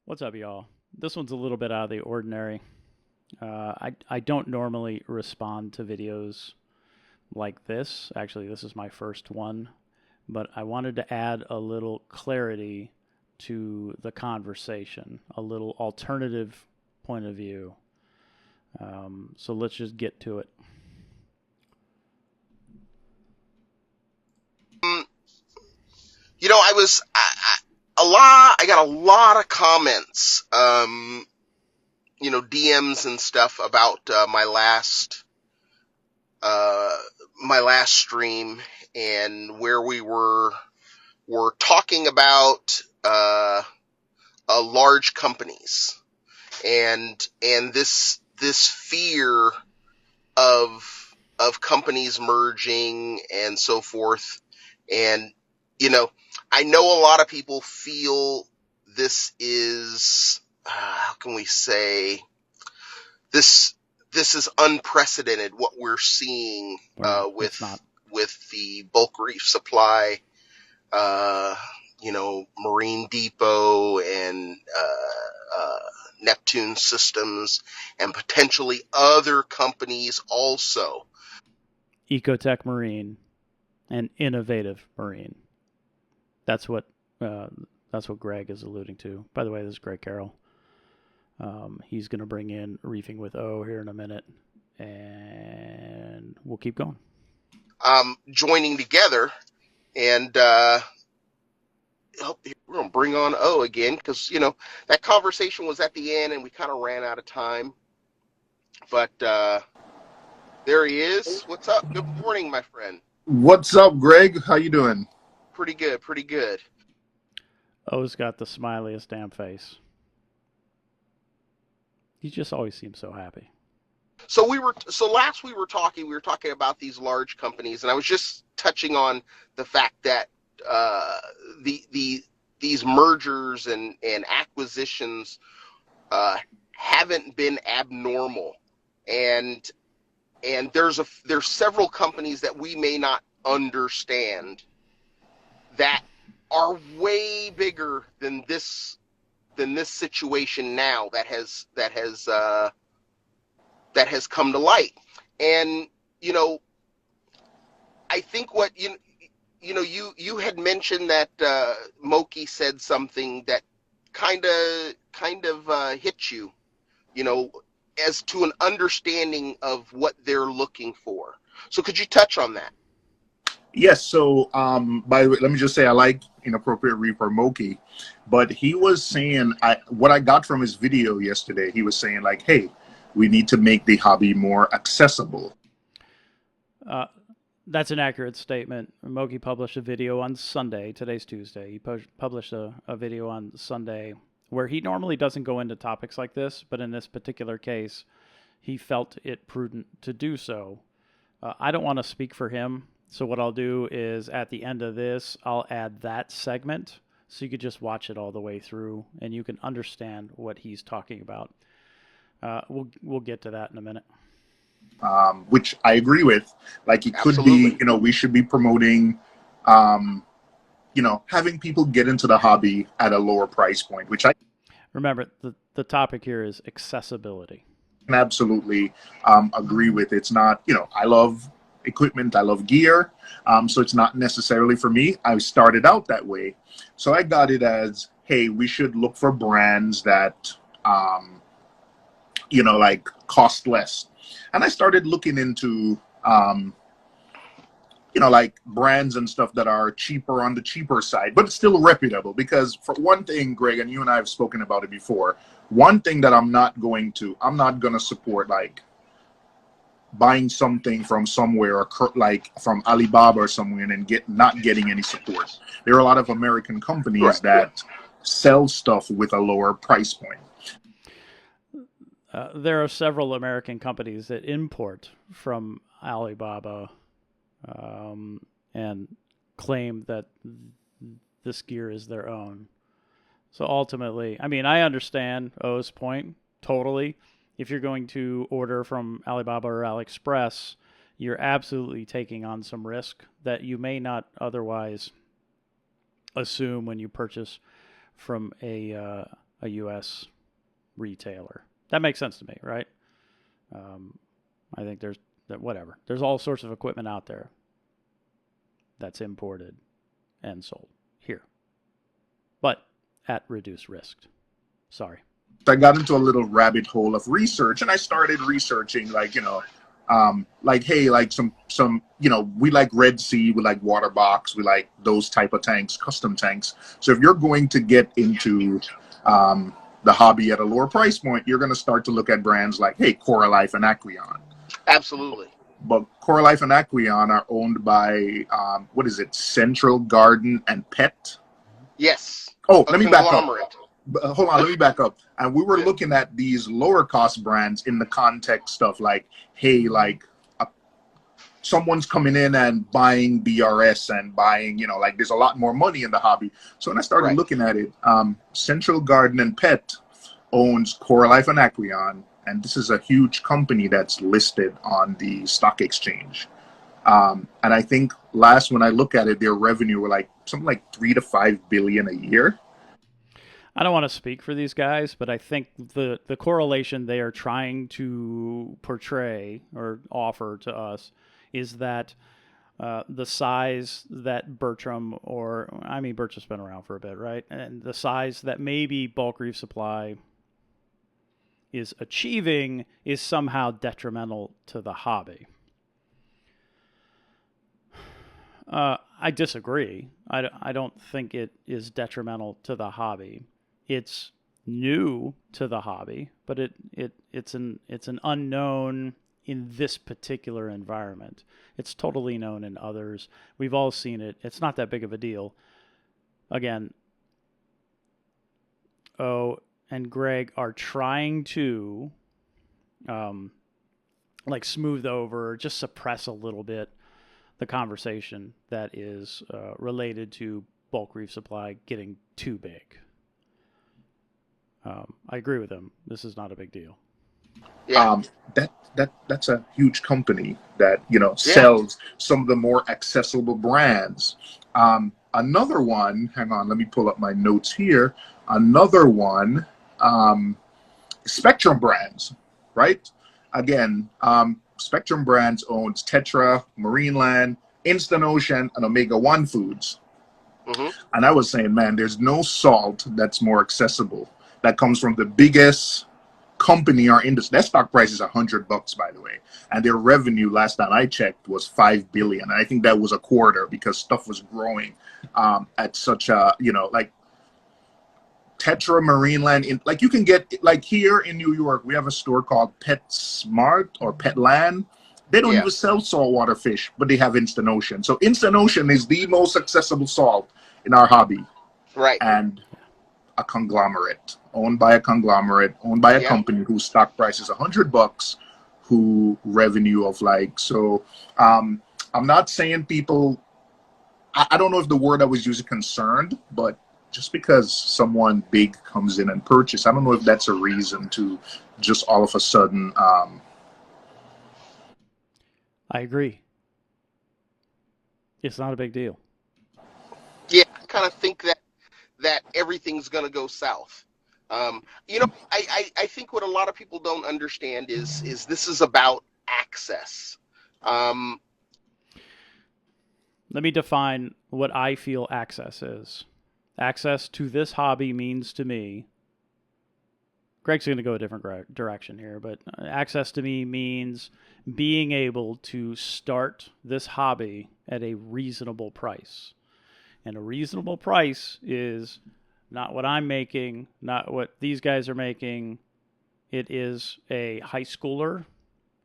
What's up, y'all? This one's a little bit out of the ordinary. I don't normally respond to videos like this. Actually, this is my first one, but I wanted to add a little clarity to the conversation, a little alternative point of view. So let's just get to it. Um, I was a lot. I got a lot of comments, DMs and stuff about uh, my last stream and where we were talking about large companies and this fear of companies merging and so forth. And, you know, I know a lot of people feel this is, how can we say, this this is unprecedented what we're seeing Well, it's not. with the bulk reef supply, uh, Marine Depot and Neptune Systems and potentially other companies also. Ecotech Marine and Innovative Marine. That's what uh, that's what Greg is alluding to. By the way, this is Greg Carroll. He's going to bring in Reefing with O here in a minute, and we'll keep going. Joining together. And we're going to bring on O again because, that conversation was at the end and we kind of ran out of time. But there he is. What's up? Good morning, my friend. What's up, Greg? How you doing? Pretty good, pretty good. O's got the smiliest damn face. He just always seems so happy. So last we were talking about these large companies, and I was just touching on the fact that uh, the these mergers and acquisitions haven't been abnormal, and there's several companies that we may not understand that are way bigger than this situation now that has come to light. And you know, I think what you had mentioned that Moki said something that kind of hit you, you know, as to an understanding of what they're looking for. So could you touch on that? Yes. So, by the way, let me just say I like Inappropriate Reaper Moki, but he was saying what I got from his video yesterday. He was saying like, "Hey, we need to make the hobby more accessible." Uh, that's an accurate statement. Moki published a video on Sunday. Today's Tuesday. He published a video on Sunday where he normally doesn't go into topics like this, but in this particular case, he felt it prudent to do so. I don't want to speak for him, so what I'll do is at the end of this, I'll add that segment so you could just watch it all the way through and you can understand what he's talking about. We'll get to that in a minute. Which I agree with. Like, it could be, Absolutely. we should be promoting, um, having people get into the hobby at a lower price point, which I Remember, the topic here is accessibility. can absolutely agree with. It's not, I love equipment, I love gear, so it's not necessarily for me. I started out that way, so I got it as, hey, we should look for brands that, like cost less, and I started looking into, like brands and stuff that are cheaper on the cheaper side, but it's still reputable. Because for one thing, Greg, and you and I have spoken about it before, one thing that I'm not going to support, like buying something from somewhere or like from Alibaba or somewhere and not getting any support. There are a lot of American companies Correct. that sell stuff with a lower price point. There are several American companies that import from Alibaba and claim that this gear is their own. So ultimately, I mean, I understand O's point totally. If you're going to order from Alibaba or AliExpress, you're absolutely taking on some risk that you may not otherwise assume when you purchase from a U.S. retailer. That makes sense to me, right? I think there's all sorts of equipment out there that's imported and sold here, but at reduced risk. Sorry. I got into a little rabbit hole of research, and I started researching, like, hey, like some, we like Red Sea, we like Waterbox, we like those type of tanks, custom tanks. So if you're going to get into the hobby at a lower price point, you're going to start to look at brands like, hey, Coralife and Aquion. Absolutely. But Coralife and Aquion are owned by, Central Garden and Pet? Yes. Oh, let me back up. Hold on, let me back up. And we were looking at these lower cost brands in the context of like, hey, like someone's coming in and buying BRS and buying, there's a lot more money in the hobby. So when I started looking at it, Central Garden and Pet owns Coralife and Aquion, and this is a huge company that's listed on the stock exchange. And I think when I look at it, their revenue were like something like 3 to 5 billion a year. I don't want to speak for these guys, but I think the correlation they are trying to portray or offer to us is that the size that Bertram's been around for a bit, right? And the size that maybe Bulk Reef Supply is achieving is somehow detrimental to the hobby. I disagree. I don't think it is detrimental to the hobby. It's new to the hobby, but it's an unknown in this particular environment. It's totally known in others. We've all seen it. It's not that big of a deal. Again, and Greg are trying to smooth over, just suppress a little bit the conversation that is related to Bulk Reef Supply getting too big. I agree with him. This is not a big deal. Yeah. That's a huge company that sells some of the more accessible brands. Another one, hang on, let me pull up my notes here. Another one, Spectrum Brands, right? Again, Spectrum Brands owns Tetra, Marineland, Instant Ocean, and Omega One Foods. Mm-hmm. And I was saying, man, there's no salt that's more accessible. That comes from the biggest company in our industry. Their stock price is $100, by the way, and their revenue last time I checked was $5 billion. And I think that was a quarter because stuff was growing at such a Tetra, Marineland. Like you can get here in New York, we have a store called PetSmart or Petland. They don't even sell saltwater fish, but they have Instant Ocean. So Instant Ocean is the most accessible salt in our hobby, right? And a conglomerate, owned by a company whose stock price is $100, who revenue of I'm not saying people, I don't know if the word I was using concerned, but just because someone big comes in and purchase, I don't know if that's a reason to just all of a sudden. I agree. It's not a big deal. Yeah, I kind of think that everything's going to go south. I think what a lot of people don't understand is this is about access. Let me define what I feel access is. Access to this hobby means to me, Greg's going to go a different direction here, but access to me means being able to start this hobby at a reasonable price. And a reasonable price is not what I'm making, not what these guys are making. It is a high schooler,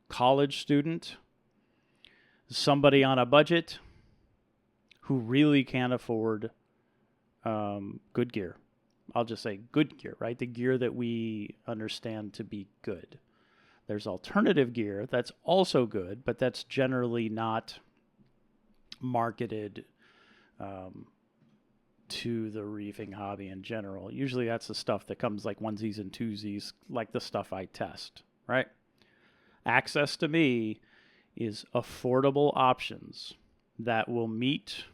college student, somebody on a budget who really can't afford good gear. I'll just say good gear, right? The gear that we understand to be good. There's alternative gear that's also good, but that's generally not marketed to the reefing hobby in general. Usually that's the stuff that comes like onesies and twosies, like the stuff I test, right? Access to me is affordable options that will meet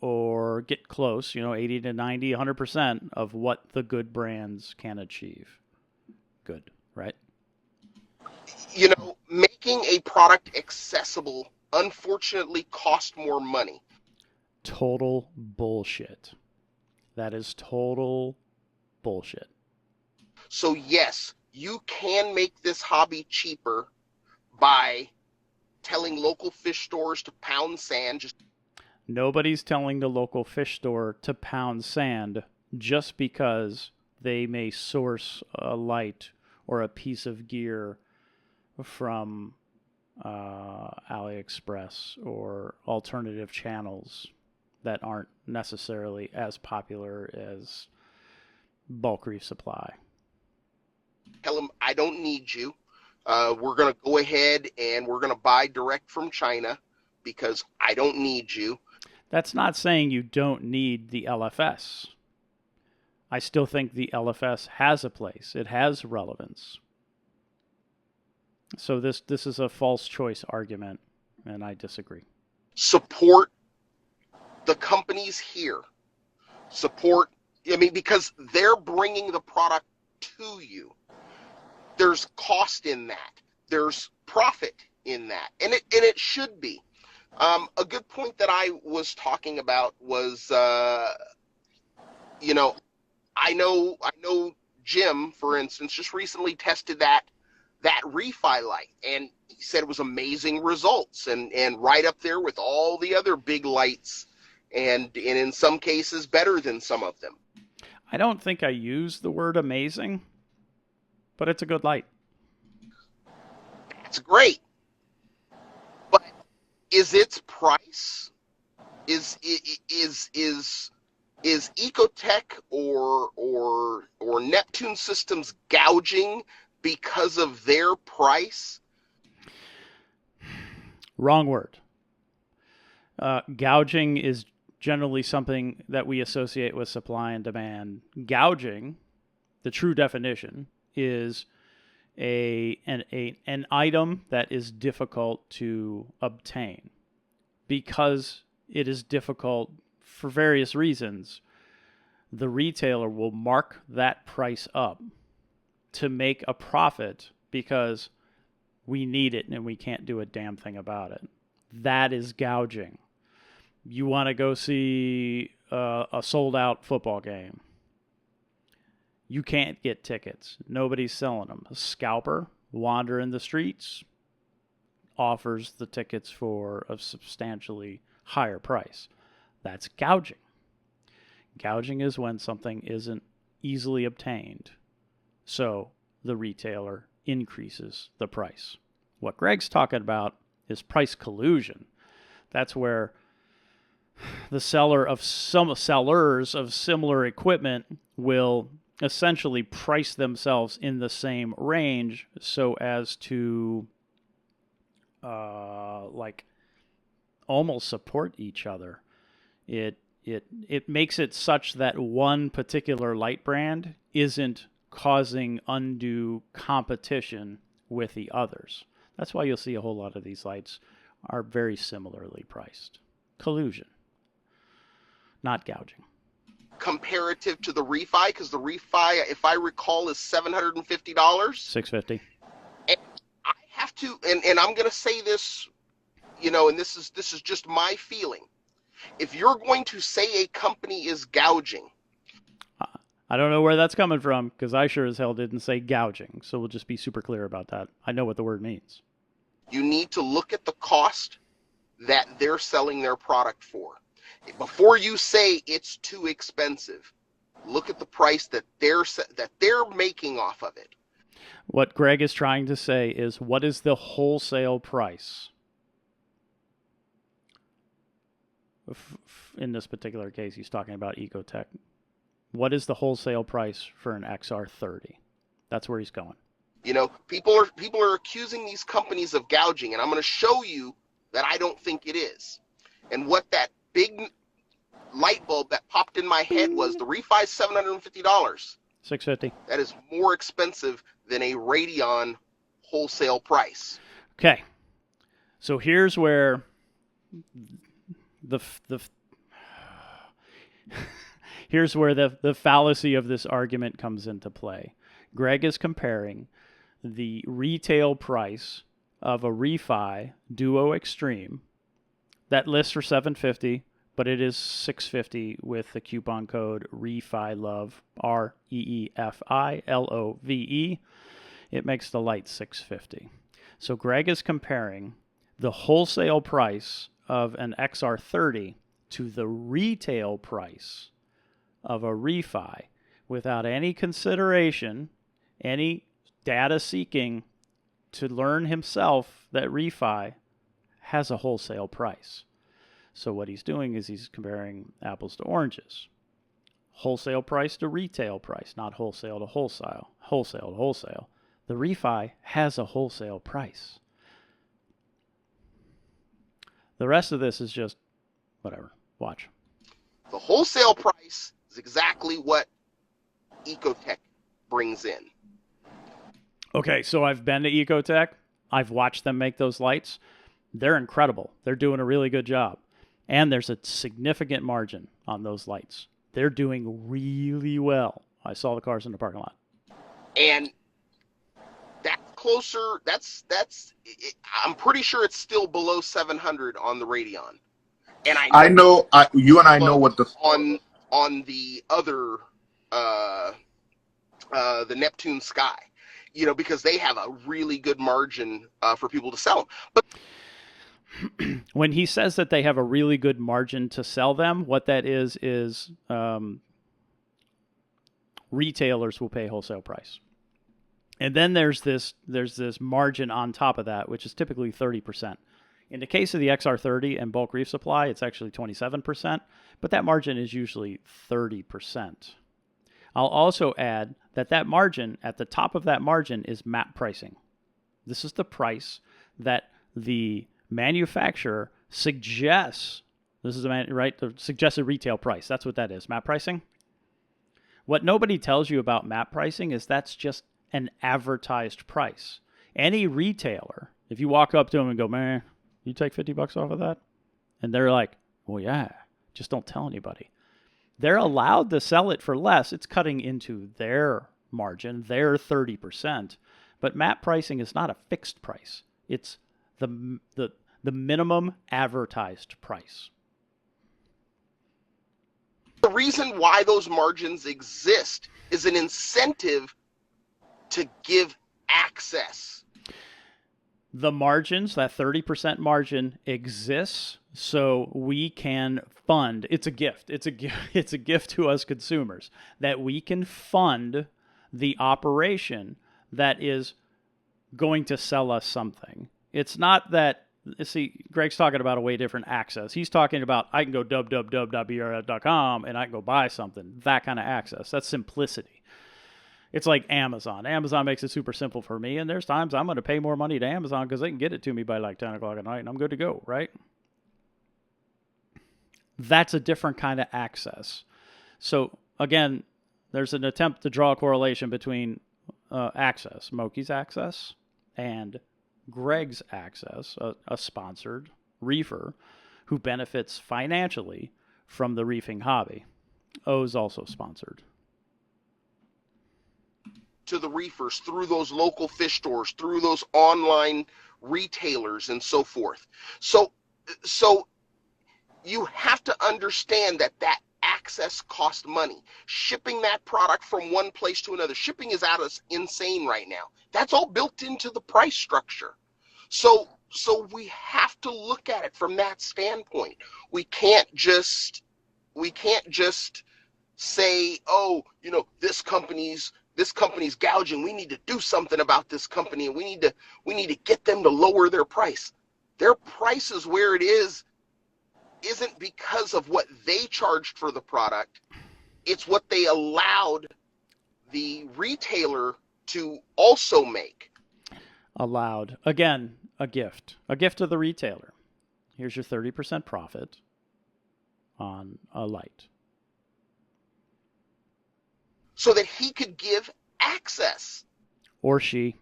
or get close, 80 to 90, 100% of what the good brands can achieve. Good, right? Making a product accessible unfortunately costs more money. Total bullshit. That is total bullshit. So yes, you can make this hobby cheaper by telling local fish stores to pound sand. Nobody's telling the local fish store to pound sand just because they may source a light or a piece of gear from AliExpress or alternative channels that aren't necessarily as popular as Bulk Reef Supply. Tell them, I don't need you. We're going to go ahead and we're going to buy direct from China because I don't need you. That's not saying you don't need the LFS. I still think the LFS has a place. It has relevance. So this is a false choice argument, and I disagree. Support the companies here. Because they're bringing the product to you. There's cost in that. There's profit in that. And it should be. A good point that I was talking about was, I know Jim, for instance, just recently tested that refi light, and he said it was amazing results and right up there with all the other big lights, and in some cases better than some of them. I don't think I use the word amazing, but it's a good light. It's great. But is its price is Ecotech or Neptune Systems gouging because of their price? Wrong word. Gouging is generally something that we associate with supply and demand. Gouging, the true definition, is an item that is difficult to obtain. Because it is difficult for various reasons, the retailer will mark that price up to make a profit because we need it and we can't do a damn thing about it. That is gouging. You want to go see a sold-out football game. You can't get tickets. Nobody's selling them. A scalper wandering the streets offers the tickets for a substantially higher price. That's gouging. Gouging is when something isn't easily obtained, so the retailer increases the price. What Greg's talking about is price collusion. That's where the sellers of similar equipment will essentially price themselves in the same range so as to almost support each other. It makes it such that one particular light brand isn't causing undue competition with the others. That's why you'll see a whole lot of these lights are very similarly priced. Collusion, not gouging. Comparative to the refi, because the refi, if I recall, is $750. $650. And I have to, and I'm going to say this, and this is just my feeling. If you're going to say a company is gouging, I don't know where that's coming from, because I sure as hell didn't say gouging. So we'll just be super clear about that. I know what the word means. You need to look at the cost that they're selling their product for. Before you say it's too expensive, look at the price that they're making off of it. What Greg is trying to say is, what is the wholesale price? In this particular case, he's talking about Ecotech. What is the wholesale price for an XR30? That's where he's going. People are accusing these companies of gouging, and I'm going to show you that I don't think it is. And what that big light bulb that popped in my head was, the refi is $750. $650. That is more expensive than a Radeon wholesale price. Okay. So here's where here's where the fallacy of this argument comes into play. Greg is comparing the retail price of a refi Duo Extreme that lists for $750, but it is $650 with the coupon code REFILOVE, REEFILOVE. It makes the light $650. So Greg is comparing the wholesale price of an XR30 to the retail price of a refi without any consideration, any data seeking to learn himself that refi has a wholesale price. So what he's doing is he's comparing apples to oranges. Wholesale price to retail price, not wholesale to wholesale. Wholesale to wholesale. The refi has a wholesale price. The rest of this is just whatever. Watch. The wholesale price is exactly what Ecotech brings in. Okay, so I've been to Ecotech. I've watched them make those lights. They're incredible. They're doing a really good job. And there's a significant margin on those lights. They're doing really well. I saw the cars in the parking lot. And that's closer. I'm pretty sure it's still below 700 on the Radeon. And you and I know what the on the other the Neptune Sky, because they have a really good margin for people to sell them. But when he says that they have a really good margin to sell them, what that is retailers will pay wholesale price. And then there's this margin on top of that, which is typically 30%. In the case of the XR30 and bulk reef supply, it's actually 27%, but that margin is usually 30%. I'll also add that margin, at the top of that margin, is map pricing. This is the price that the manufacturer suggests. This is the suggested retail price. That's what that is, map pricing. What nobody tells you about map pricing is that's just an advertised price. Any retailer, if you walk up to them and go, man, you take $50 off of that? And they're like, well, yeah, just don't tell anybody. They're allowed to sell it for less. It's cutting into their margin, their 30%. But map pricing is not a fixed price. It's the minimum advertised price. The reason why those margins exist is an incentive to give access. The margins, that 30% margin exists so we can fund. It's a gift. It's a gift to us consumers that we can fund the operation that is going to sell us something. It's not that, see, Greg's talking about a way different access. He's talking about I can go www.brf.com and I can go buy something. That kind of access. That's simplicity. It's like Amazon. Amazon makes it super simple for me, and there's times I'm going to pay more money to Amazon because they can get it to me by like 10 o'clock at night, and I'm good to go, right? That's a different kind of access. So, again, there's an attempt to draw a correlation between access, Moki's access, and Greg's access, a sponsored reefer who benefits financially from the reefing hobby. O's also sponsored. To the reefers through those local fish stores, through those online retailers and so forth. So you have to understand that access costs money. Shipping that product from one place to another, shipping is insane right now. That's all built into the price structure. So we have to look at it from that standpoint. We can't just say, oh, this company's gouging. We need to do something about this company, and we need to get them to lower their price. Their price is where it isn't because of what they charged for the product. It's what they allowed the retailer to also make. Allowed. Again, a gift to the retailer. Here's your 30% profit on a light. So that he could give access. Or she.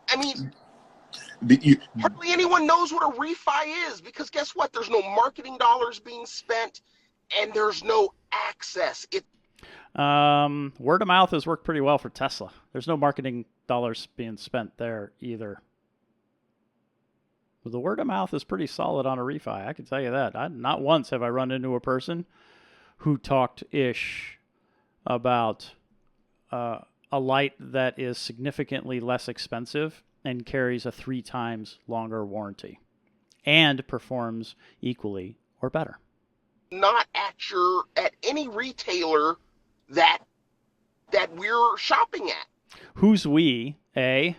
I mean, hardly anyone knows what a refi is because guess what? There's no marketing dollars being spent. and there's no access. Word of mouth has worked pretty well for Tesla. There's no marketing dollars being spent there either. But the word of mouth is pretty solid on a refi. I can tell you that. Not once have I run into a person who talked ish about a light that is significantly less expensive and carries a 3 times longer warranty and performs equally or better. Not at any retailer that we're shopping at. Who's we? And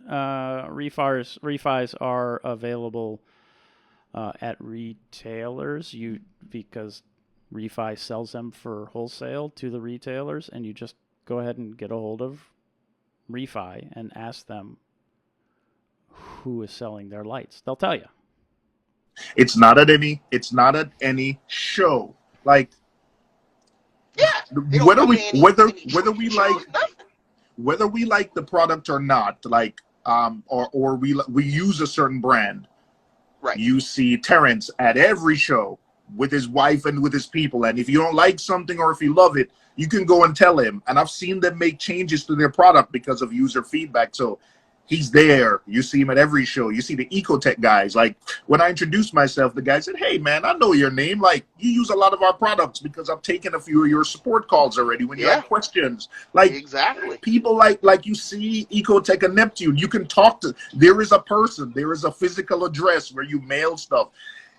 refis are available at retailers. Because refi sells them for wholesale to the retailers, and you just go ahead and get a hold of refi and ask them who is selling their lights. They'll tell you. It's not at any show. Like, Yeah, whether we like the product or not, like or we use a certain brand. Right. You see Terrence at every show with his wife and with his people, and if you don't like something or if you love it, you can go and tell him. And I've seen them make changes to their product because of user feedback. So he's there. You see him at every show. You see the Ecotech guys. Like, when I introduced myself, the guy said, "Hey, man, I know your name. Like, you use a lot of our products because I've taken a few of your support calls already when you have questions." Like, exactly. People like you see Ecotech and Neptune. You can talk to. There is a person. There is a physical address where you mail stuff.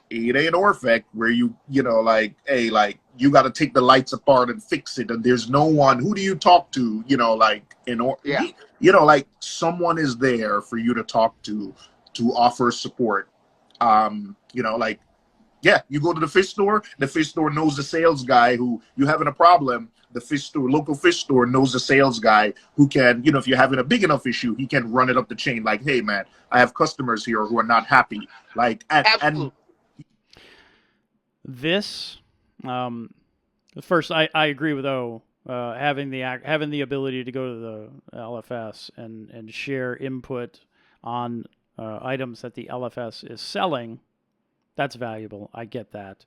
It ain't Orfec where you like, hey, like, you got to take the lights apart and fix it, and there's no one. Who do you talk to? Like, someone is there for you to talk to offer support. Like, yeah, you go to the fish store. The fish store knows the sales guy who you having a problem. The local fish store knows the sales guy who can, if you're having a big enough issue, he can run it up the chain. Like, hey, man, I have customers here who are not happy. Like, and this, first, I agree with O. Having the ability to go to the LFS and share input on items that the LFS is selling, that's valuable. I get that.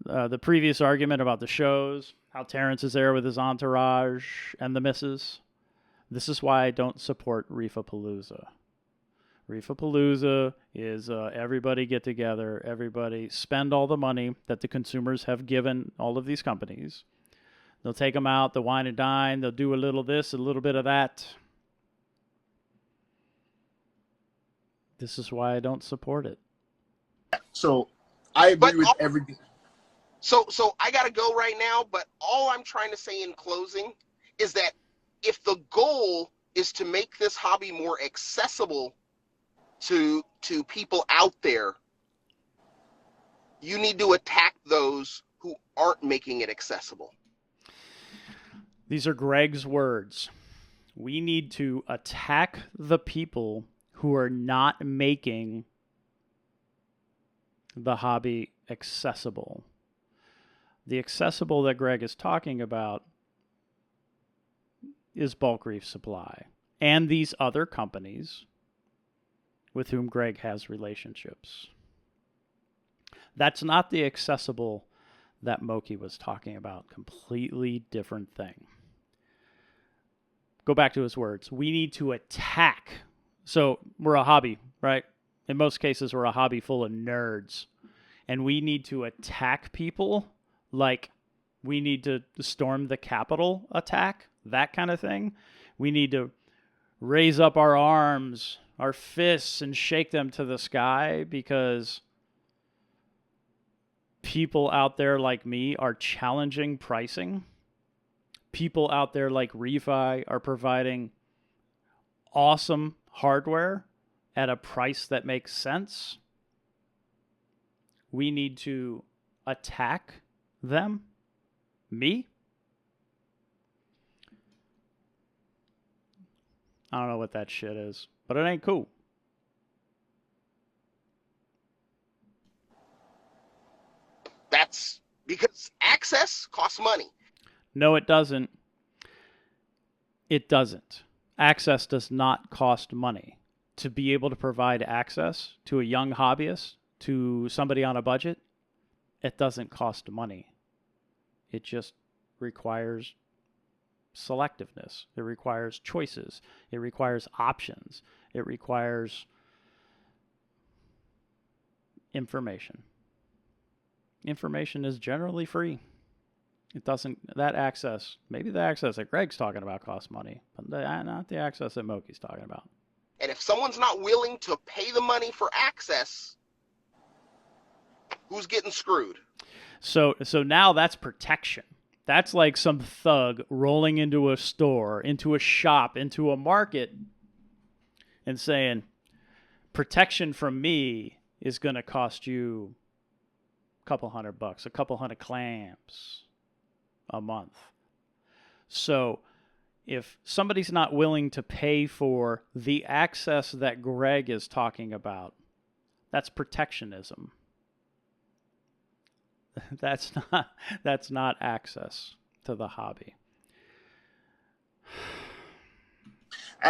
The previous argument about the shows, how Terrence is there with his entourage and the missus. This is why I don't support Reefapalooza. Reefapalooza is everybody get together, everybody spend all the money that the consumers have given all of these companies. They'll take them out, they'll wine and dine, they'll do a little this, a little bit of that. This is why I don't support it. So I agree with everything. So I got to go right now, but all I'm trying to say in closing is that if the goal is to make this hobby more accessible to people out there, you need to attack those who aren't making it accessible. These are Greg's words. We need to attack the people who are not making the hobby accessible. The accessible that Greg is talking about is Bulk Reef Supply and these other companies with whom Greg has relationships. That's not the accessible that Moki was talking about. Completely different thing. Go back to his words. We need to attack. So we're a hobby, right? In most cases, we're a hobby full of nerds. And we need to attack people like we need to storm the Capitol attack, that kind of thing. We need to raise up our arms, our fists, and shake them to the sky because people out there like me are challenging pricing. People out there like Refi are providing awesome hardware at a price that makes sense. We need to attack them. Me? I don't know what that shit is, but it ain't cool. That's because access costs money. No, it doesn't. It doesn't. Access does not cost money. To be able to provide access to a young hobbyist, to somebody on a budget, it doesn't cost money. It just requires selectiveness. It requires choices. It requires options. It requires information. Information is generally free. It doesn't, maybe the access that Greg's talking about costs money, but not the access that Moki's talking about. And if someone's not willing to pay the money for access, who's getting screwed? So now that's protection. That's like some thug rolling into a store, into a shop, into a market, and saying, protection from me is going to cost you a couple $100, a couple hundred clams a month. So if somebody's not willing to pay for the access that Greg is talking about, that's protectionism. That's not access to the hobby.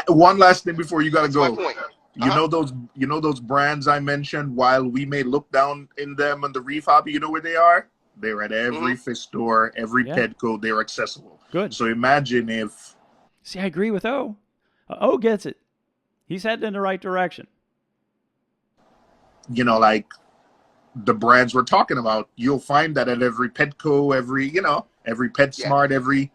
One last thing before you gotta That's go. my point. You know those brands I mentioned. While we may look down in them on the reef hobby, you know where they are? They're at every fish store, every Petco. They're accessible. Good. So imagine if. See, I agree with O. O gets it. He's heading in the right direction. Like the brands we're talking about, you'll find that at every Petco, every PetSmart, every.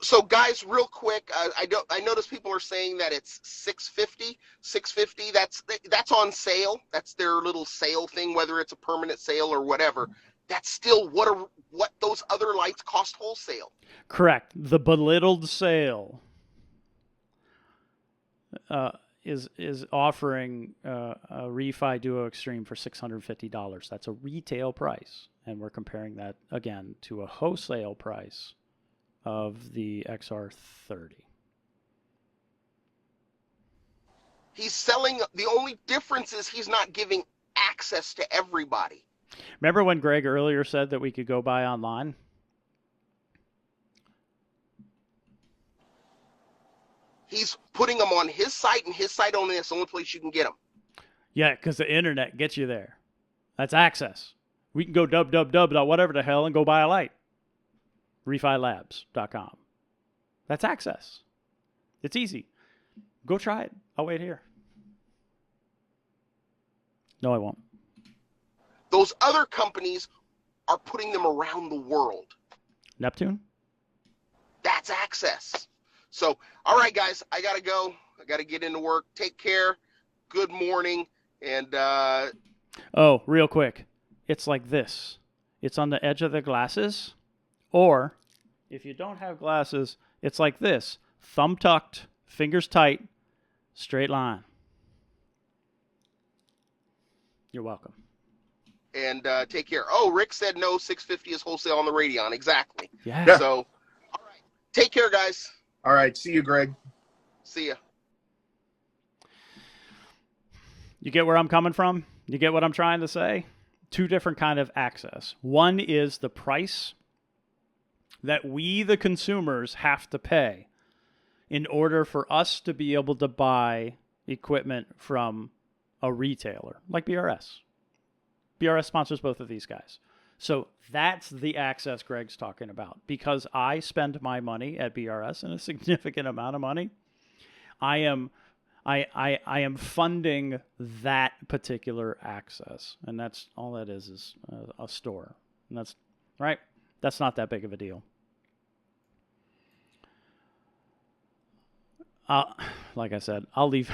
So guys, real quick, I notice people are saying that it's $650. $650. That's on sale. That's their little sale thing, whether it's a permanent sale or whatever. That's still what those other lights cost wholesale. Correct. The belittled sale is offering a Refi Duo Extreme for $650. That's a retail price, and we're comparing that again to a wholesale price of the XR30. He's selling. The only difference is he's not giving access to everybody. Remember when Greg earlier said that we could go buy online? He's putting them on his site, and his site only is the only place you can get them. Yeah, because the internet gets you there. That's access. We can go whatever the hell and go buy a light. RefiLabs.com. That's access. It's easy. Go try it. I'll wait here. No, I won't. Those other companies are putting them around the world. Neptune? That's access. So, all right, guys, I got to go. I got to get into work. Take care. Good morning. And oh, real quick. It's like this. It's on the edge of the glasses. Or, if you don't have glasses, it's like this. Thumb tucked, fingers tight, straight line. You're welcome. And take care. Oh, Rick said no, $650 is wholesale on the Radeon. Exactly. Yeah. So, all right. Take care, guys. All right. See you, Greg. See ya. You get where I'm coming from? You get what I'm trying to say? Two different kind of access. One is the price that we, the consumers, have to pay in order for us to be able to buy equipment from a retailer like BRS. BRS sponsors both of these guys. So that's the access Greg's talking about. Because I spend my money at BRS, and a significant amount of money, I am funding that particular access. And that's all that is a store. And that's right. That's not that big of a deal. Like I said, I'll leave.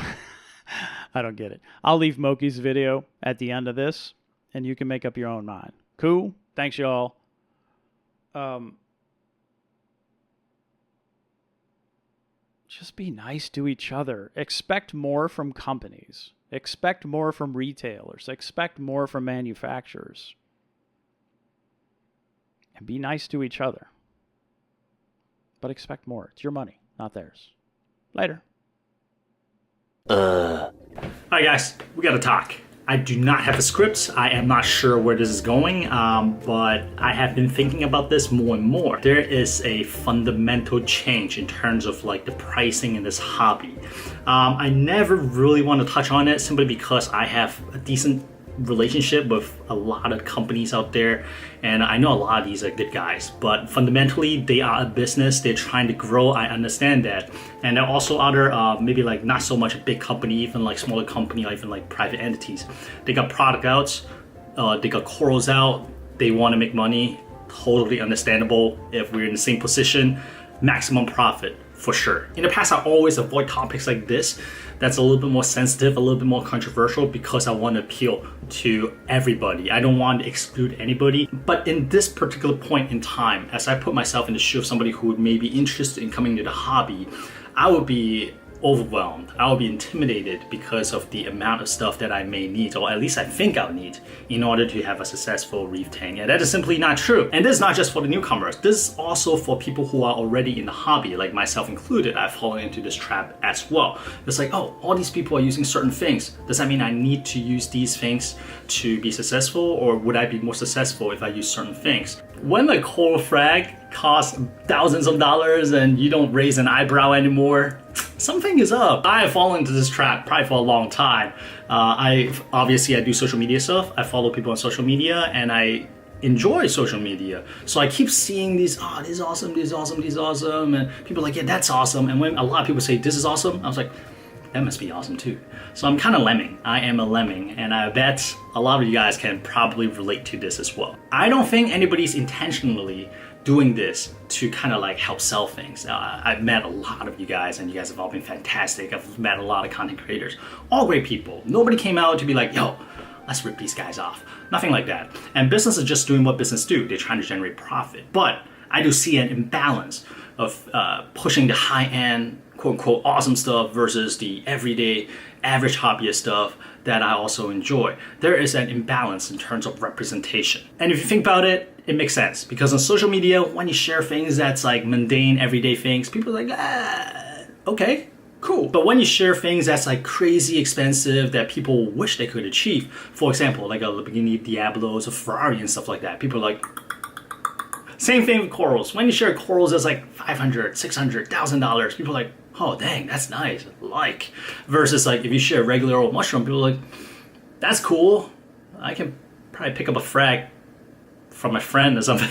I don't get it. I'll leave Moki's video at the end of this, and you can make up your own mind. Cool? Thanks, y'all. Just be nice to each other. Expect more from companies. Expect more from retailers. Expect more from manufacturers. And be nice to each other. But expect more. It's your money, not theirs. Later. Alright guys, we gotta talk. I do not have a script. I am not sure where this is going, but I have been thinking about this more and more. There is a fundamental change in terms of like the pricing in this hobby. I never really want to touch on it simply because I have a decent relationship with a lot of companies out there, and I know a lot of these are good guys, but fundamentally they are a business, they're trying to grow. I understand that. And there are also other maybe like not so much a big company, even like smaller company, or even like private entities. They got product outs, they got corals out, they want to make money. Totally understandable. If we're in the same position, maximum profit for sure. In the past, I always avoid topics like this that's a little bit more sensitive, a little bit more controversial, because I want to appeal to everybody. I don't want to exclude anybody. But in this particular point in time, as I put myself in the shoe of somebody who may be interested in coming to the hobby, I would be overwhelmed. I will be intimidated because of the amount of stuff that I may need, or at least I think I'll need, in order to have a successful reef tank. And that is simply not true. And this is not just for the newcomers. This is also for people who are already in the hobby, like myself included. I've fallen into this trap as well. It's like, oh, all these people are using certain things. Does that mean I need to use these things to be successful, or would I be more successful if I use certain things? When the coral frag costs thousands of dollars and you don't raise an eyebrow anymore, something is up. I have fallen into this trap probably for a long time. I do social media stuff. I follow people on social media, and I enjoy social media. So I keep seeing these, this is awesome, this is awesome, this is awesome, and people are like, yeah, that's awesome. And when a lot of people say this is awesome, I was like, that must be awesome too. So I'm kind of lemming. I am a lemming, and I bet a lot of you guys can probably relate to this as well. I don't think anybody's intentionally doing this to kind of like help sell things. I've met a lot of you guys, and you guys have all been fantastic. I've met a lot of content creators, all great people. Nobody came out to be like, yo, let's rip these guys off. Nothing like that. And business is just doing what business do. They're trying to generate profit. But I do see an imbalance of pushing the high-end, quote-unquote, awesome stuff versus the everyday, average hobbyist stuff that I also enjoy. There is an imbalance in terms of representation. And if you think about it, it makes sense. Because on social media, when you share things that's like mundane, everyday things, people are like, okay, cool. But when you share things that's like crazy expensive that people wish they could achieve, for example, like a Lamborghini Diablos, a Ferrari and stuff like that, people are like, same thing with corals. When you share corals that's like $500, $600, $1,000, people are like, oh dang, that's nice, like. Versus like if you share a regular old mushroom, people are like, that's cool. I can probably pick up a frag from a friend or something.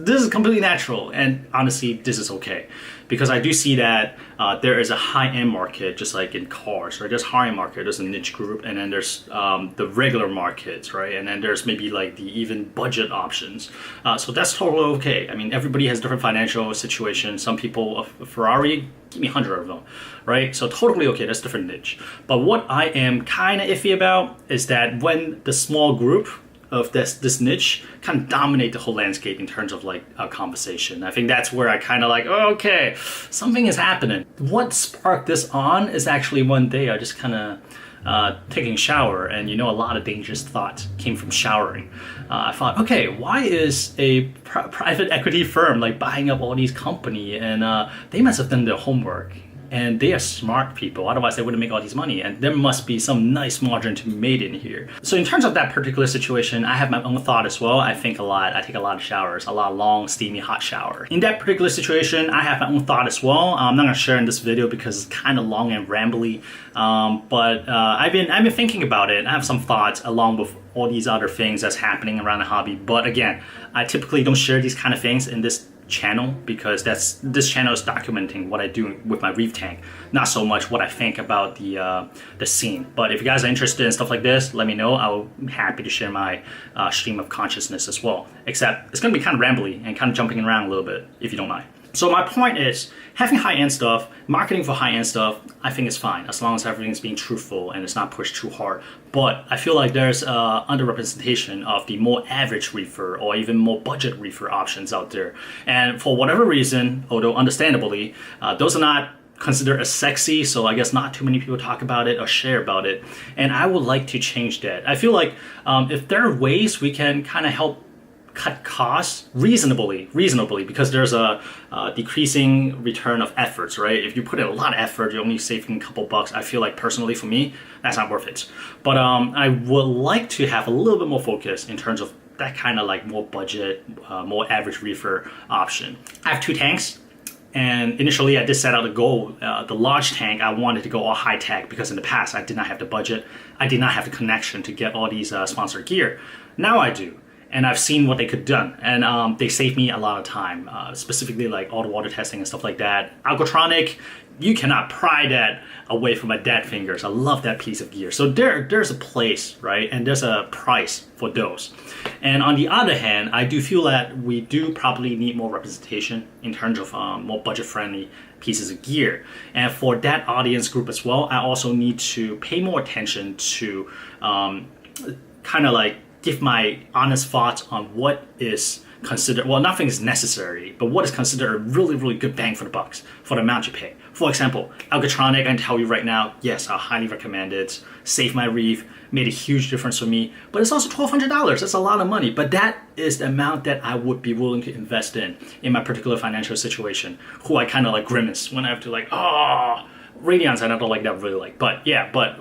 This is completely natural, and honestly, this is okay. Because I do see that there is a high-end market, just like in cars, right? There's high-end market, there's a niche group, and then there's the regular markets, right? And then there's maybe like the even budget options. So that's totally okay. I mean, everybody has different financial situations. Some people, a Ferrari, give me 100 of them, right? So totally okay, that's different niche. But what I am kind of iffy about is that when the small group of this niche kind of dominate the whole landscape in terms of like a conversation. I think that's where I kind of like, oh, okay, something is happening. What sparked this on is actually one day I just kind of taking a shower, and a lot of dangerous thoughts came from showering. I thought, okay, why is a private equity firm like buying up all these company, and they must have done their homework. And they are smart people, otherwise they wouldn't make all these money, and there must be some nice margin to be made in here. So in terms of that particular situation, I have my own thought as well. I think a lot, I take a lot of showers, a lot of long, steamy, hot shower. In that particular situation, I have my own thought as well. I'm not gonna share in this video because it's kind of long and rambly, but I've been thinking about it. I have some thoughts along with all these other things that's happening around the hobby, but again, I typically don't share these kind of things in this channel because this channel is documenting what I do with my reef tank, not so much what I think about the scene. But if you guys are interested in stuff like this, let me know. I'll be happy to share my stream of consciousness as well. Except it's gonna be kind of rambly and kind of jumping around a little bit, if you don't mind. So my point is, having high-end stuff, marketing for high-end stuff, I think is fine, as long as everything's being truthful and it's not pushed too hard. But I feel like there's underrepresentation of the more average reefer or even more budget reefer options out there. And for whatever reason, although understandably, those are not considered as sexy, so I guess not too many people talk about it or share about it. And I would like to change that. I feel like if there are ways we can kind of help cut costs reasonably, because there's a decreasing return of efforts, right? If you put in a lot of effort, you're only saving a couple bucks. I feel like personally for me, that's not worth it. But I would like to have a little bit more focus in terms of that kind of like more budget, more average reefer option. I have 2 tanks, And initially I did set out a goal, the large tank, I wanted to go all high tech because in the past I did not have the budget. I did not have the connection to get all these sponsored gear. Now I do. And I've seen what they could done, and they saved me a lot of time, specifically like all the water testing and stuff like that. Algotronic, you cannot pry that away from my dead fingers. I love that piece of gear. So there's a place, right? And there's a price for those. And on the other hand, I do feel that we do probably need more representation in terms of more budget-friendly pieces of gear. And for that audience group as well, I also need to pay more attention to kind of like give my honest thoughts on what is considered, well, nothing is necessary, but what is considered a really, really good bang for the bucks for the amount you pay. For example, Algotronic, I can tell you right now, yes, I highly recommend it. Saved my reef, made a huge difference for me, but it's also $1,200. That's a lot of money, but that is the amount that I would be willing to invest in my particular financial situation, who I kind of like grimace when I have to like, Radions I don't like that really like, but yeah, but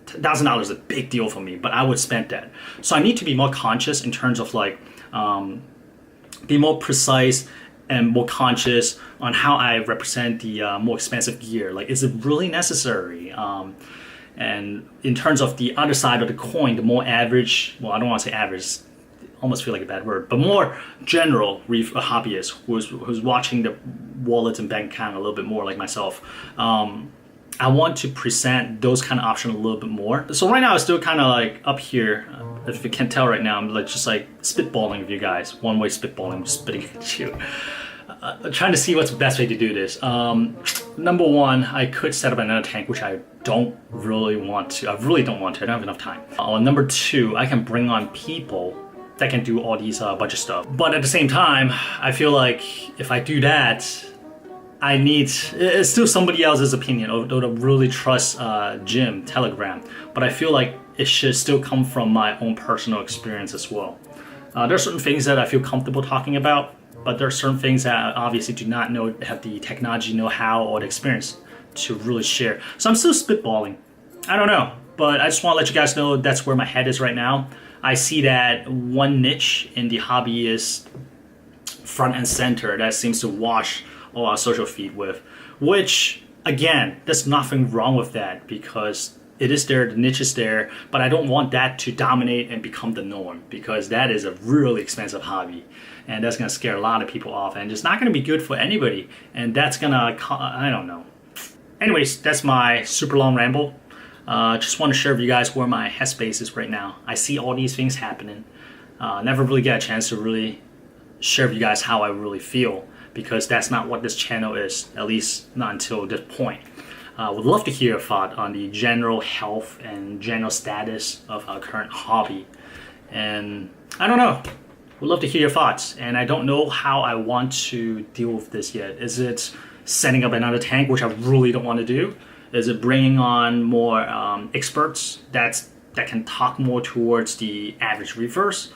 $1,000 is a big deal for me, but I would spend that. So I need to be more conscious in terms of like, be more precise and more conscious on how I represent the more expensive gear. Like, is it really necessary? And in terms of the other side of the coin, the more average, well, I don't want to say average, almost feel like a bad word, but more general reef hobbyist who's watching the wallets and bank account a little bit more like myself. I want to present those kind of options a little bit more. So right now I'm still kind of like up here. If you can't tell right now, I'm like just like spitballing with you guys. One-way spitballing, just spitting at you. Trying to see what's the best way to do this. Number one, I could set up another tank, which I don't really want to. I really don't want to. I don't have enough time. Number two, I can bring on people that can do all these budget stuff. But at the same time, I feel like if I do that, it's still somebody else's opinion, or to really trust Jim Telegram, but I feel like it should still come from my own personal experience as well. There are certain things that I feel comfortable talking about, but there are certain things that I obviously do not have the technology know-how or the experience to really share. So I'm still spitballing. I don't know, but I just want to let you guys know that's where my head is right now. I see that one niche in the hobby is front and center that seems to wash all our social feed with, which again, there's nothing wrong with that because it is there, the niche is there, but I don't want that to dominate and become the norm because that is a really expensive hobby and that's gonna scare a lot of people off and it's not gonna be good for anybody and that's gonna, I don't know. Anyways, that's my super long ramble. Just want to share with you guys where my headspace is right now. I see all these things happening. Never really get a chance to really share with you guys how I really feel, because that's not what this channel is, at least not until this point. Would love to hear your thought on the general health and general status of our current hobby. And I don't know, would love to hear your thoughts. And I don't know how I want to deal with this yet. Is it setting up another tank, which I really don't want to do? Is it bringing on more experts that can talk more towards the average reefers?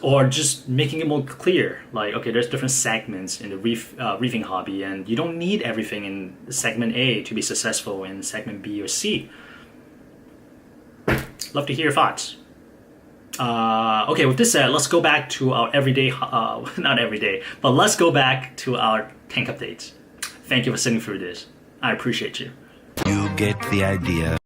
Or just making it more clear, like, okay, there's different segments in the reefing hobby, and you don't need everything in segment A to be successful in segment B or C. Love to hear your thoughts. Okay, with this said, let's go back to our everyday, not everyday, but let's go back to our tank updates. Thank you for sitting through this. I appreciate you. You get the idea.